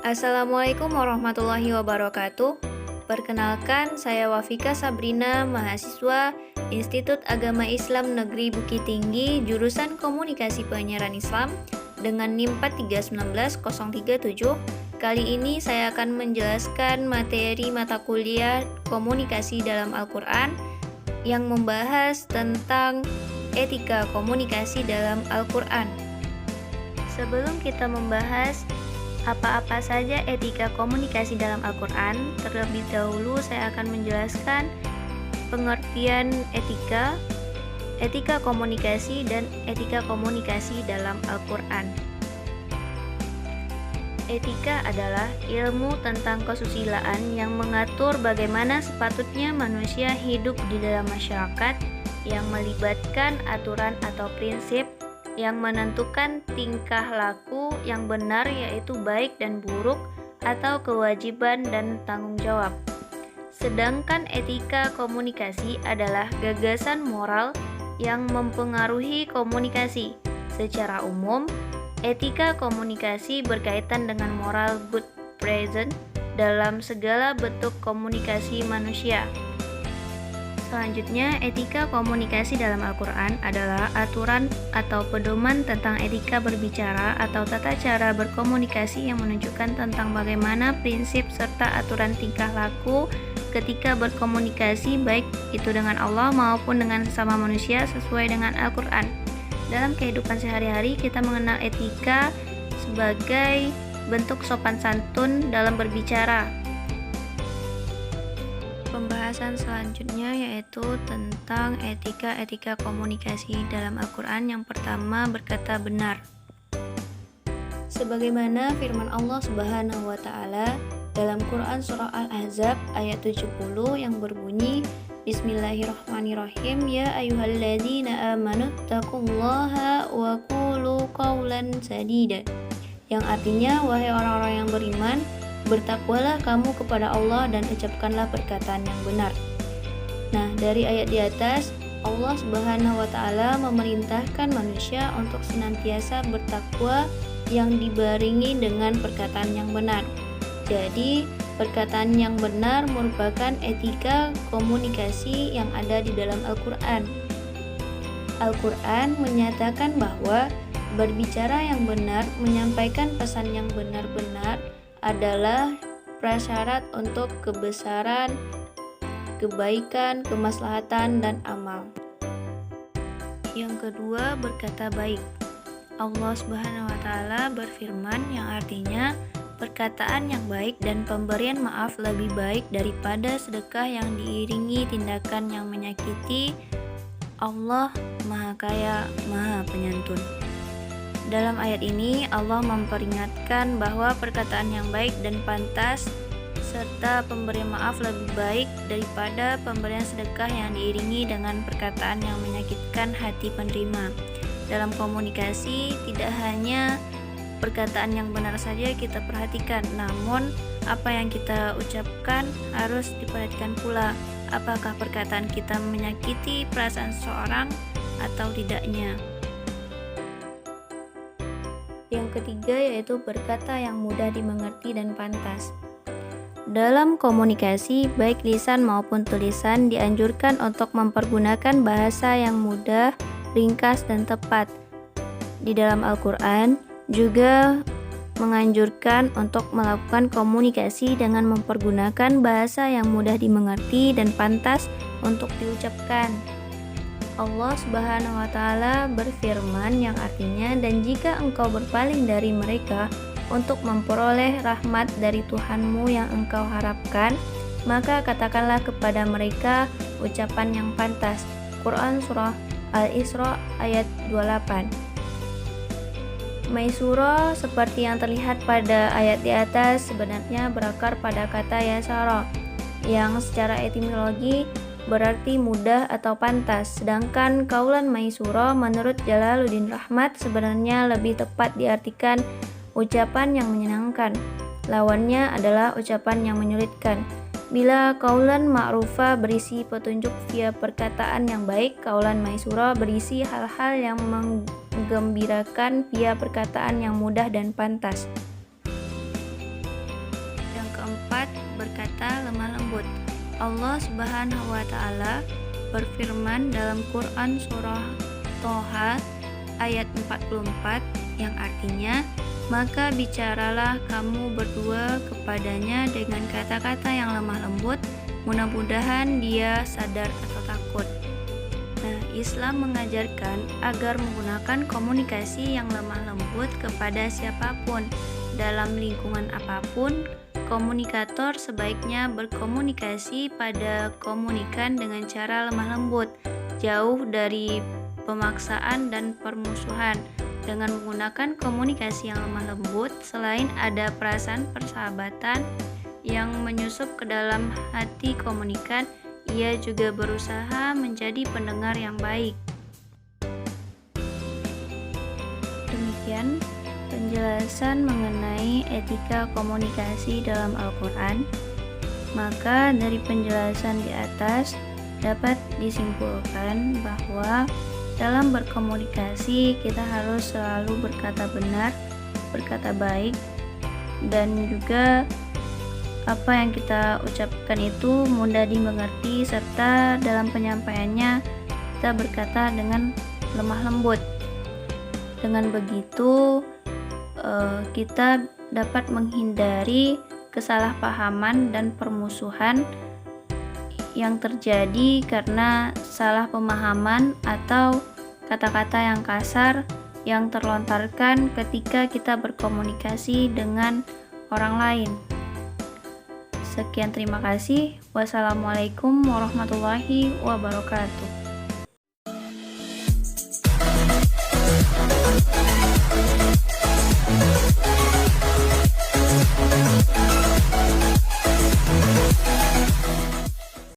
Assalamualaikum warahmatullahi wabarakatuh. Perkenalkan, saya Wafika Sabrina, mahasiswa Institut Agama Islam Negeri Bukit Tinggi, jurusan Komunikasi Penyiaran Islam dengan NIM 4319037. Kali ini saya akan menjelaskan materi mata kuliah Komunikasi dalam Al-Quran yang membahas tentang etika komunikasi dalam Al-Quran. Sebelum kita membahas apa-apa saja etika komunikasi dalam Al-Quran, terlebih dahulu saya akan menjelaskan pengertian etika komunikasi, dan etika komunikasi dalam Al-Quran. Etika adalah ilmu tentang kesusilaan yang mengatur bagaimana sepatutnya manusia hidup di dalam masyarakat, yang melibatkan aturan atau prinsip yang menentukan tingkah laku yang benar, yaitu baik dan buruk, atau kewajiban dan tanggung jawab. Sedangkan etika komunikasi adalah gagasan moral yang mempengaruhi komunikasi. Secara umum, etika komunikasi berkaitan dengan moral good present dalam segala bentuk komunikasi manusia. Selanjutnya, etika komunikasi dalam Al-Quran adalah aturan atau pedoman tentang etika berbicara atau tata cara berkomunikasi yang menunjukkan tentang bagaimana prinsip serta aturan tingkah laku ketika berkomunikasi, baik itu dengan Allah maupun dengan sesama manusia sesuai dengan Al-Quran. Dalam kehidupan sehari-hari, kita mengenal etika sebagai bentuk sopan santun dalam berbicara. Pembahasan selanjutnya yaitu tentang etika komunikasi dalam Al-Quran. Yang pertama, berkata benar. Sebagaimana firman Allah Subhanahu wa Ta'ala dalam Quran Surah Al-Ahzab ayat 70 yang berbunyi, Bismillahirrahmanirrahim, Ya ayyuhalladzina amanu taqullaha wa qulu qawlan sadida, yang artinya, wahai orang-orang yang beriman, bertakwalah kamu kepada Allah dan ucapkanlah perkataan yang benar. Nah, dari ayat di atas, Allah Subhanahu wa Ta'ala memerintahkan manusia untuk senantiasa bertakwa yang dibarengi dengan perkataan yang benar. Jadi, perkataan yang benar merupakan etika komunikasi yang ada di dalam Al-Quran. Al-Quran menyatakan bahwa berbicara yang benar, menyampaikan pesan yang benar-benar adalah prasyarat untuk kebesaran, kebaikan, kemaslahatan, dan amal. Yang kedua, berkata baik. Allah Subhanahu wa Ta'ala berfirman yang artinya, perkataan yang baik dan pemberian maaf lebih baik daripada sedekah yang diiringi tindakan yang menyakiti. Allah Maha Kaya, Maha Penyantun. Dalam ayat ini, Allah memperingatkan bahwa perkataan yang baik dan pantas serta pemberian maaf lebih baik daripada pemberian sedekah yang diiringi dengan perkataan yang menyakitkan hati penerima. Dalam komunikasi, tidak hanya perkataan yang benar saja kita perhatikan, namun apa yang kita ucapkan harus diperhatikan pula. Apakah perkataan kita menyakiti perasaan seseorang atau tidaknya. Yang ketiga yaitu berkata yang mudah dimengerti dan pantas. Dalam komunikasi, baik lisan maupun tulisan dianjurkan untuk mempergunakan bahasa yang mudah, ringkas, dan tepat. Di dalam Al-Quran juga menganjurkan untuk melakukan komunikasi dengan mempergunakan bahasa yang mudah dimengerti dan pantas untuk diucapkan. Allah Subhanahu wa Ta'ala berfirman yang artinya, dan jika engkau berpaling dari mereka untuk memperoleh rahmat dari Tuhanmu yang engkau harapkan, maka katakanlah kepada mereka ucapan yang pantas. Quran Surah Al-Isra ayat 28. Maisuro seperti yang terlihat pada ayat di atas sebenarnya berakar pada kata yasara, yang secara etimologi berarti mudah atau pantas. Sedangkan kaulan maisuro menurut Jalaluddin Rahmat sebenarnya lebih tepat diartikan ucapan yang menyenangkan. Lawannya adalah ucapan yang menyulitkan. Bila kaulan ma'rufa berisi petunjuk via perkataan yang baik, kaulan maisuro berisi hal-hal yang menggembirakan via perkataan yang mudah dan pantas. keempat, berkata lemah lembut. Allah Subhanahu wa Ta'ala berfirman dalam Quran surah Toha ayat 44 yang artinya, maka bicaralah kamu berdua kepadanya dengan kata-kata yang lemah lembut, mudah-mudahan dia sadar atau takut. Nah, Islam mengajarkan agar menggunakan komunikasi yang lemah lembut kepada siapapun, dalam lingkungan apapun. Komunikator sebaiknya berkomunikasi pada komunikan dengan cara lemah lembut, jauh dari pemaksaan dan permusuhan. Dengan menggunakan komunikasi yang lemah lembut, selain ada perasaan persahabatan yang menyusup ke dalam hati komunikan, ia juga berusaha menjadi pendengar yang baik. Demikian penjelasan mengenai etika komunikasi dalam Al-Quran. Maka dari penjelasan di atas dapat disimpulkan bahwa dalam berkomunikasi kita harus selalu berkata benar, berkata baik, dan juga apa yang kita ucapkan itu mudah dimengerti, serta dalam penyampaiannya kita berkata dengan lemah lembut. Dengan begitu kita dapat menghindari kesalahpahaman dan permusuhan yang terjadi karena salah pemahaman atau kata-kata yang kasar yang terlontarkan ketika kita berkomunikasi dengan orang lain. Sekian, terima kasih. Wassalamualaikum warahmatullahi wabarakatuh.